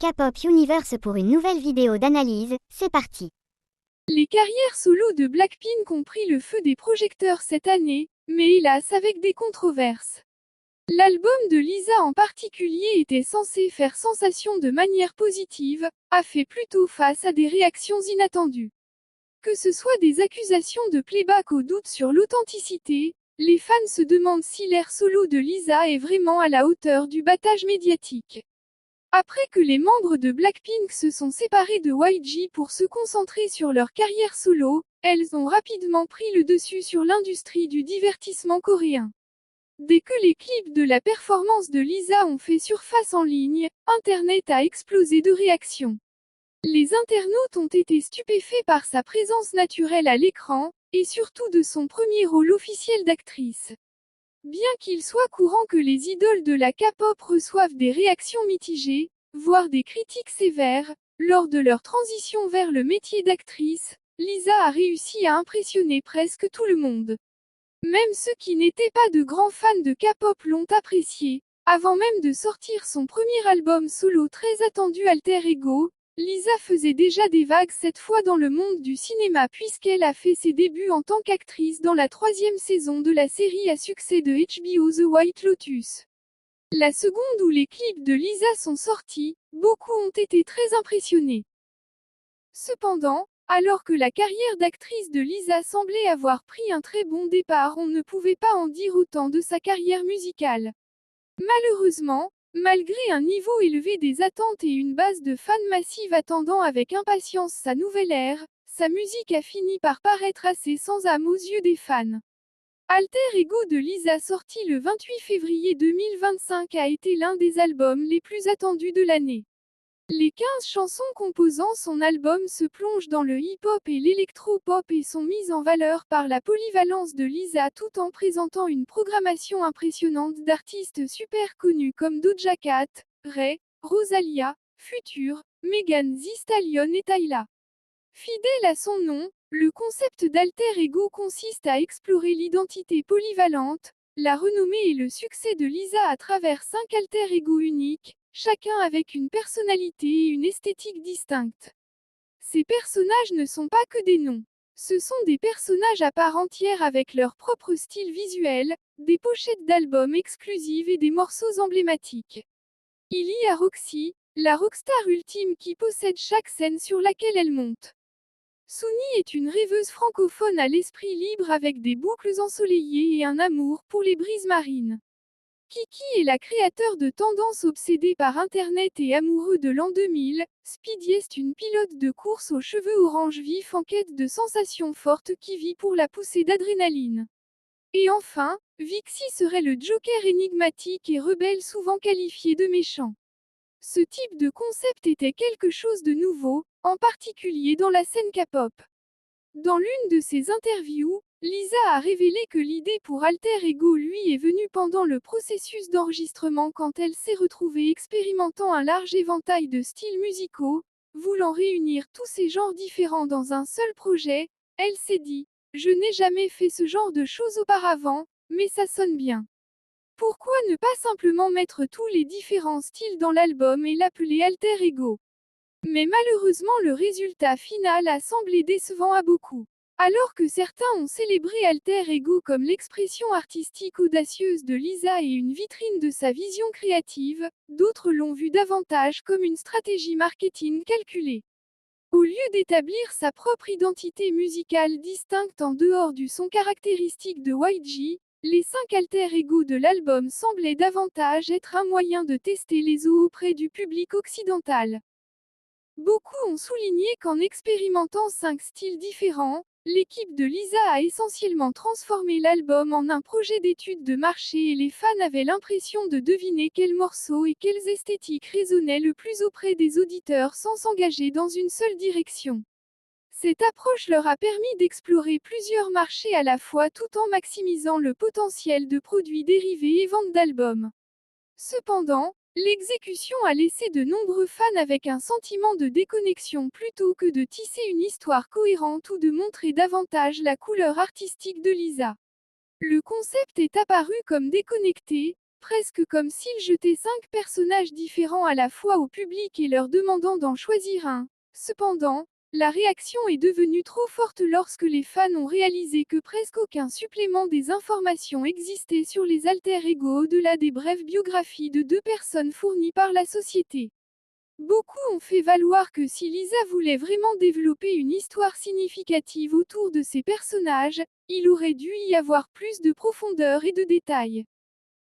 K-pop Universe pour une nouvelle vidéo d'analyse, c'est parti. Les carrières solo de Blackpink ont pris le feu des projecteurs cette année, mais hélas avec des controverses. L'album de Lisa en particulier était censé faire sensation de manière positive, a fait plutôt face à des réactions inattendues. Que ce soit des accusations de playback ou doutes sur l'authenticité, les fans se demandent si l'ère solo de Lisa est vraiment à la hauteur du battage médiatique. Après que les membres de Blackpink se sont séparés de YG pour se concentrer sur leur carrière solo, elles ont rapidement pris le dessus sur l'industrie du divertissement coréen. Dès que les clips de la performance de Lisa ont fait surface en ligne, Internet a explosé de réactions. Les internautes ont été stupéfaits par sa présence naturelle à l'écran, et surtout de son premier rôle officiel d'actrice. Bien qu'il soit courant que les idoles de la K-pop reçoivent des réactions mitigées, voire des critiques sévères, lors de leur transition vers le métier d'actrice, Lisa a réussi à impressionner presque tout le monde. Même ceux qui n'étaient pas de grands fans de K-pop l'ont apprécié. Avant même de sortir son premier album solo très attendu Alter Ego, Lisa faisait déjà des vagues cette fois dans le monde du cinéma puisqu'elle a fait ses débuts en tant qu'actrice dans la 3e saison de la série à succès de HBO The White Lotus. La seconde où les clips de Lisa sont sortis, beaucoup ont été très impressionnés. Cependant, alors que la carrière d'actrice de Lisa semblait avoir pris un très bon départ, on ne pouvait pas en dire autant de sa carrière musicale. Malheureusement, malgré un niveau élevé des attentes et une base de fans massive attendant avec impatience sa nouvelle ère, sa musique a fini par paraître assez sans âme aux yeux des fans. Alter Ego de Lisa sorti le 28 février 2025 a été l'un des albums les plus attendus de l'année. Les 15 chansons composant son album se plongent dans le hip-hop et l'électro-pop et sont mises en valeur par la polyvalence de Lisa tout en présentant une programmation impressionnante d'artistes super connus comme Doja Cat, Ray, Rosalia, Future, Megan Thee Stallion et Tyla. Fidèle à son nom, le concept d'Alter Ego consiste à explorer l'identité polyvalente, la renommée et le succès de Lisa à travers 5 alter ego uniques, chacun avec une personnalité et une esthétique distinctes. Ces personnages ne sont pas que des noms. Ce sont des personnages à part entière avec leur propre style visuel, des pochettes d'albums exclusives et des morceaux emblématiques. Il y a Roxy, la rockstar ultime qui possède chaque scène sur laquelle elle monte. Souni est une rêveuse francophone à l'esprit libre avec des boucles ensoleillées et un amour pour les brises marines. Kiki est la créateur de tendances obsédée par Internet et amoureux de l'an 2000, Speedy est une pilote de course aux cheveux orange vif en quête de sensations fortes qui vit pour la poussée d'adrénaline. Et enfin, Vixie serait le Joker énigmatique et rebelle souvent qualifié de méchant. Ce type de concept était quelque chose de nouveau, en particulier dans la scène K-pop. Dans l'une de ses interviews, Lisa a révélé que l'idée pour Alter Ego lui est venue pendant le processus d'enregistrement quand elle s'est retrouvée expérimentant un large éventail de styles musicaux, voulant réunir tous ces genres différents dans un seul projet. Elle s'est dit: je n'ai jamais fait ce genre de choses auparavant, mais ça sonne bien. Pourquoi ne pas simplement mettre tous les différents styles dans l'album et l'appeler Alter Ego? Mais malheureusement le résultat final a semblé décevant à beaucoup. Alors que certains ont célébré Alter Ego comme l'expression artistique audacieuse de Lisa et une vitrine de sa vision créative, d'autres l'ont vu davantage comme une stratégie marketing calculée. Au lieu d'établir sa propre identité musicale distincte en dehors du son caractéristique de YG, les 5 alter ego de l'album semblaient davantage être un moyen de tester les eaux auprès du public occidental. Beaucoup ont souligné qu'en expérimentant 5 styles différents, l'équipe de Lisa a essentiellement transformé l'album en un projet d'étude de marché et les fans avaient l'impression de deviner quels morceaux et quelles esthétiques résonnaient le plus auprès des auditeurs sans s'engager dans une seule direction. Cette approche leur a permis d'explorer plusieurs marchés à la fois tout en maximisant le potentiel de produits dérivés et ventes d'albums. Cependant, l'exécution a laissé de nombreux fans avec un sentiment de déconnexion plutôt que de tisser une histoire cohérente ou de montrer davantage la couleur artistique de Lisa. Le concept est apparu comme déconnecté, presque comme s'il jetait 5 personnages différents à la fois au public et leur demandant d'en choisir un. Cependant, la réaction est devenue trop forte lorsque les fans ont réalisé que presque aucun supplément des informations existait sur les alter-ego au-delà des brèves biographies de 2 personnes fournies par la société. Beaucoup ont fait valoir que si Lisa voulait vraiment développer une histoire significative autour de ses personnages, il aurait dû y avoir plus de profondeur et de détails.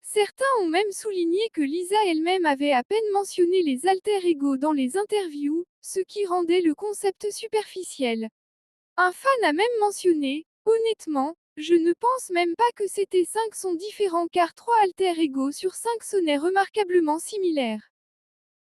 Certains ont même souligné que Lisa elle-même avait à peine mentionné les alter-ego dans les interviews, ce qui rendait le concept superficiel. Un fan a même mentionné, honnêtement, je ne pense même pas que ces 5 sont différents car 3 alter-ego sur 5 sonnaient remarquablement similaires.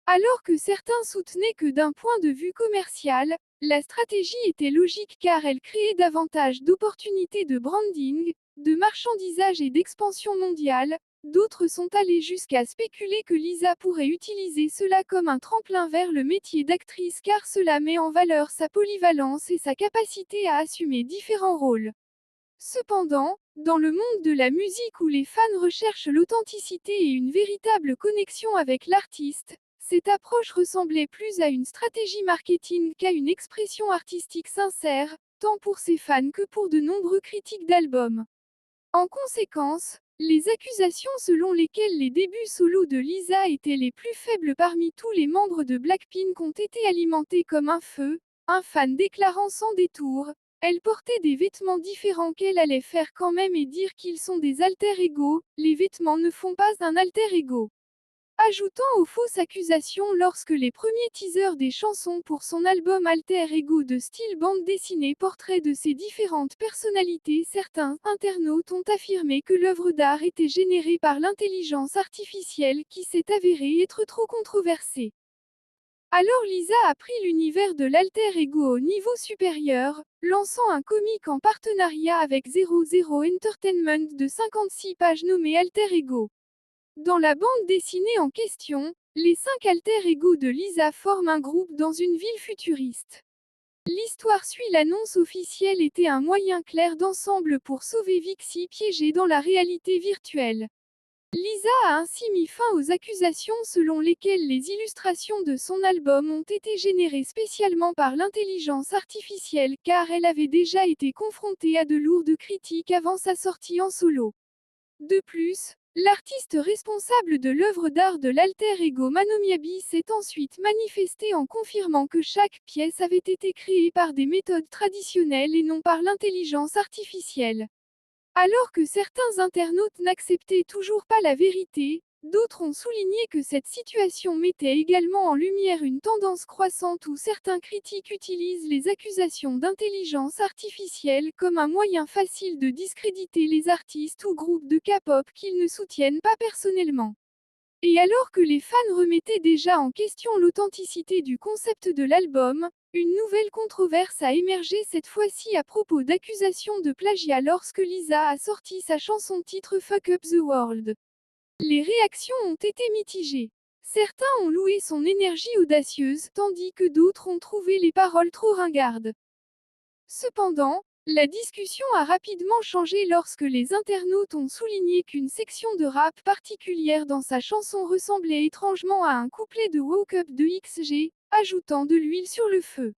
Alors que certains soutenaient que d'un point de vue commercial, la stratégie était logique car elle créait davantage d'opportunités de branding, de marchandisage et d'expansion mondiale, d'autres sont allés jusqu'à spéculer que Lisa pourrait utiliser cela comme un tremplin vers le métier d'actrice car cela met en valeur sa polyvalence et sa capacité à assumer différents rôles. Cependant, dans le monde de la musique où les fans recherchent l'authenticité et une véritable connexion avec l'artiste, cette approche ressemblait plus à une stratégie marketing qu'à une expression artistique sincère, tant pour ses fans que pour de nombreux critiques d'albums. En conséquence, les accusations selon lesquelles les débuts solos de Lisa étaient les plus faibles parmi tous les membres de Blackpink ont été alimentées comme un feu, un fan déclarant sans détour, elle portait des vêtements différents qu'elle allait faire quand même et dire qu'ils sont des alter-ego, les vêtements ne font pas un alter-ego. Ajoutant aux fausses accusations lorsque les premiers teasers des chansons pour son album Alter Ego de style bande dessinée portraient de ses différentes personnalités, certains internautes ont affirmé que l'œuvre d'art était générée par l'intelligence artificielle qui s'est avérée être trop controversée. Alors Lisa a pris l'univers de l'Alter Ego au niveau supérieur, lançant un comic en partenariat avec 00 Entertainment de 56 pages nommé Alter Ego. Dans la bande dessinée en question, les 5 alter-ego de Lisa forment un groupe dans une ville futuriste. L'histoire suit l'annonce officielle était un moyen clair d'ensemble pour sauver Vixie piégée dans la réalité virtuelle. Lisa a ainsi mis fin aux accusations selon lesquelles les illustrations de son album ont été générées spécialement par l'intelligence artificielle car elle avait déjà été confrontée à de lourdes critiques avant sa sortie en solo. De plus, l'artiste responsable de l'œuvre d'art de l'alter ego Manomiabi s'est ensuite manifesté en confirmant que chaque pièce avait été créée par des méthodes traditionnelles et non par l'intelligence artificielle. Alors que certains internautes n'acceptaient toujours pas la vérité, d'autres ont souligné que cette situation mettait également en lumière une tendance croissante où certains critiques utilisent les accusations d'intelligence artificielle comme un moyen facile de discréditer les artistes ou groupes de K-pop qu'ils ne soutiennent pas personnellement. Et alors que les fans remettaient déjà en question l'authenticité du concept de l'album, une nouvelle controverse a émergé cette fois-ci à propos d'accusations de plagiat lorsque Lisa a sorti sa chanson titre Fuck Up the World. Les réactions ont été mitigées. Certains ont loué son énergie audacieuse, tandis que d'autres ont trouvé les paroles trop ringardes. Cependant, la discussion a rapidement changé lorsque les internautes ont souligné qu'une section de rap particulière dans sa chanson ressemblait étrangement à un couplet de Woke Up de XG, ajoutant de l'huile sur le feu.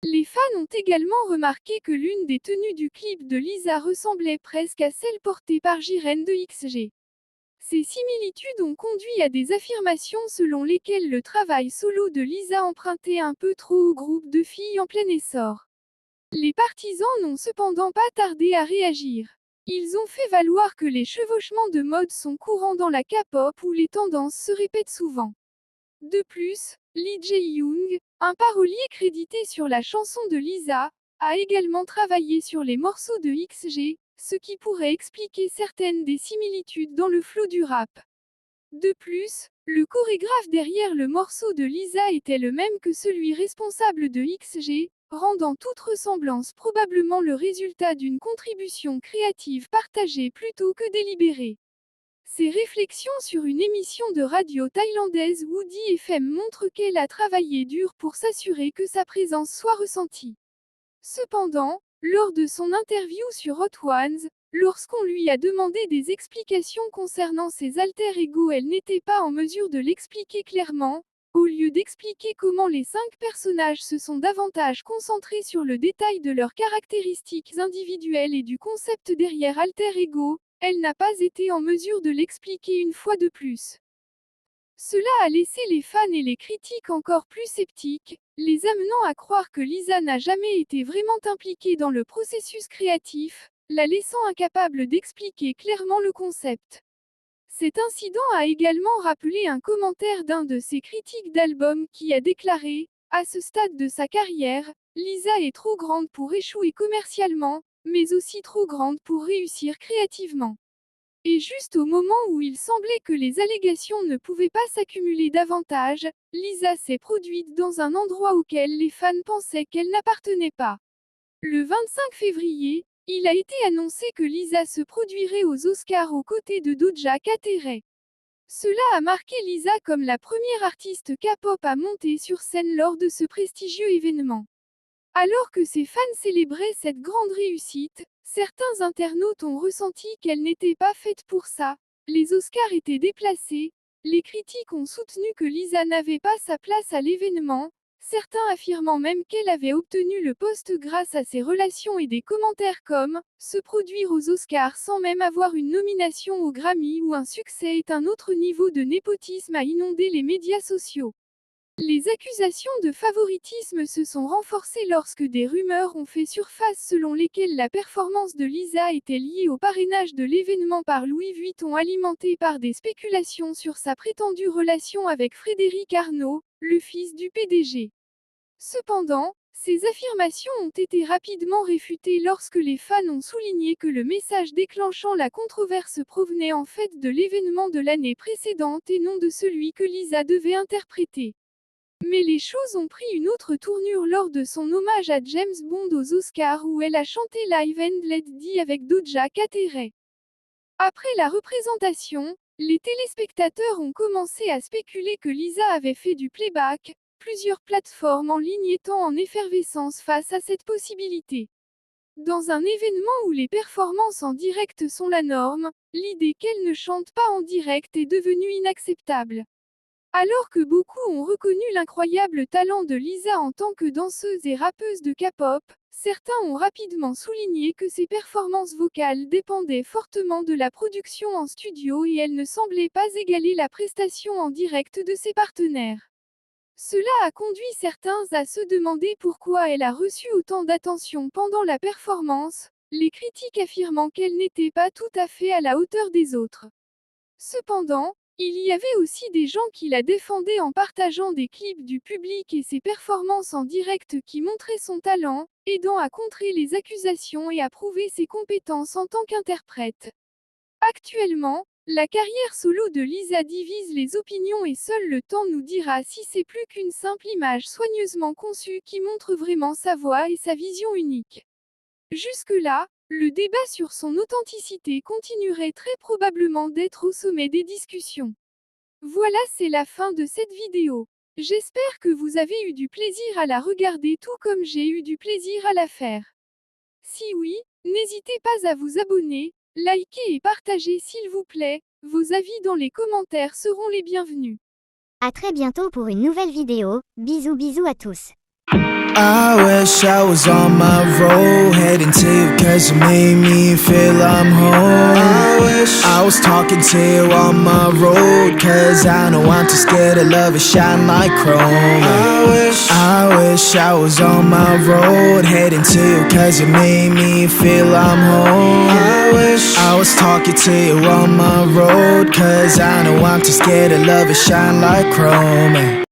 Les fans ont également remarqué que l'une des tenues du clip de Lisa ressemblait presque à celle portée par Jiren de XG. Ces similitudes ont conduit à des affirmations selon lesquelles le travail solo de Lisa empruntait un peu trop au groupe de filles en plein essor. Les partisans n'ont cependant pas tardé à réagir. Ils ont fait valoir que les chevauchements de mode sont courants dans la K-pop où les tendances se répètent souvent. De plus, Lee Jae-young, un parolier crédité sur la chanson de Lisa, a également travaillé sur les morceaux de XG, ce qui pourrait expliquer certaines des similitudes dans le flow du rap. De plus, le chorégraphe derrière le morceau de Lisa était le même que celui responsable de XG, rendant toute ressemblance probablement le résultat d'une contribution créative partagée plutôt que délibérée. Ces réflexions sur une émission de radio thaïlandaise Woody FM montrent qu'elle a travaillé dur pour s'assurer que sa présence soit ressentie. Cependant, lors de son interview sur Hot Ones, lorsqu'on lui a demandé des explications concernant ses alter-ego, elle n'était pas en mesure de l'expliquer clairement. Au lieu d'expliquer comment les 5 personnages se sont davantage concentrés sur le détail de leurs caractéristiques individuelles et du concept derrière alter-ego, elle n'a pas été en mesure de l'expliquer une fois de plus. Cela a laissé les fans et les critiques encore plus sceptiques, les amenant à croire que Lisa n'a jamais été vraiment impliquée dans le processus créatif, la laissant incapable d'expliquer clairement le concept. Cet incident a également rappelé un commentaire d'un de ses critiques d'album qui a déclaré « À ce stade de sa carrière, Lisa est trop grande pour échouer commercialement, mais aussi trop grande pour réussir créativement. » Et juste au moment où il semblait que les allégations ne pouvaient pas s'accumuler davantage, Lisa s'est produite dans un endroit auquel les fans pensaient qu'elle n'appartenait pas. Le 25 février, il a été annoncé que Lisa se produirait aux Oscars aux côtés de Doja Cat. Cela a marqué Lisa comme la première artiste K-pop à monter sur scène lors de ce prestigieux événement. Alors que ses fans célébraient cette grande réussite, certains internautes ont ressenti qu'elle n'était pas faite pour ça. Les Oscars étaient déplacés, les critiques ont soutenu que Lisa n'avait pas sa place à l'événement, certains affirmant même qu'elle avait obtenu le poste grâce à ses relations et des commentaires comme « se produire aux Oscars sans même avoir une nomination aux Grammy ou un succès est un autre niveau de népotisme à inonder les médias sociaux ». Les accusations de favoritisme se sont renforcées lorsque des rumeurs ont fait surface selon lesquelles la performance de Lisa était liée au parrainage de l'événement par Louis Vuitton, alimentée par des spéculations sur sa prétendue relation avec Frédéric Arnault, le fils du PDG. Cependant, ces affirmations ont été rapidement réfutées lorsque les fans ont souligné que le message déclenchant la controverse provenait en fait de l'événement de l'année précédente et non de celui que Lisa devait interpréter. Mais les choses ont pris une autre tournure lors de son hommage à James Bond aux Oscars où elle a chanté Live and Let It avec Doja Cat. Après la représentation, les téléspectateurs ont commencé à spéculer que Lisa avait fait du playback, plusieurs plateformes en ligne étant en effervescence face à cette possibilité. Dans un événement où les performances en direct sont la norme, l'idée qu'elle ne chante pas en direct est devenue inacceptable. Alors que beaucoup ont reconnu l'incroyable talent de Lisa en tant que danseuse et rappeuse de K-pop, certains ont rapidement souligné que ses performances vocales dépendaient fortement de la production en studio et elle ne semblait pas égaler la prestation en direct de ses partenaires. Cela a conduit certains à se demander pourquoi elle a reçu autant d'attention pendant la performance, les critiques affirmant qu'elle n'était pas tout à fait à la hauteur des autres. Cependant, il y avait aussi des gens qui la défendaient en partageant des clips du public et ses performances en direct qui montraient son talent, aidant à contrer les accusations et à prouver ses compétences en tant qu'interprète. Actuellement, la carrière solo de Lisa divise les opinions et seul le temps nous dira si c'est plus qu'une simple image soigneusement conçue qui montre vraiment sa voix et sa vision unique. Jusque-là, le débat sur son authenticité continuerait très probablement d'être au sommet des discussions. Voilà, c'est la fin de cette vidéo. J'espère que vous avez eu du plaisir à la regarder tout comme j'ai eu du plaisir à la faire. Si oui, n'hésitez pas à vous abonner, liker et partager s'il vous plaît, vos avis dans les commentaires seront les bienvenus. À très bientôt pour une nouvelle vidéo, bisous bisous à tous. I wish I was on my road, heading to you cause you made me feel I'm home. I wish I was talking to you on my road, cause I know I'm too scared to love and shine like chrome. I wish I was on my road, heading to you cause you made me feel I'm home. I wish I was talking to you on my road, cause I know I'm too scared to love and shine like chrome.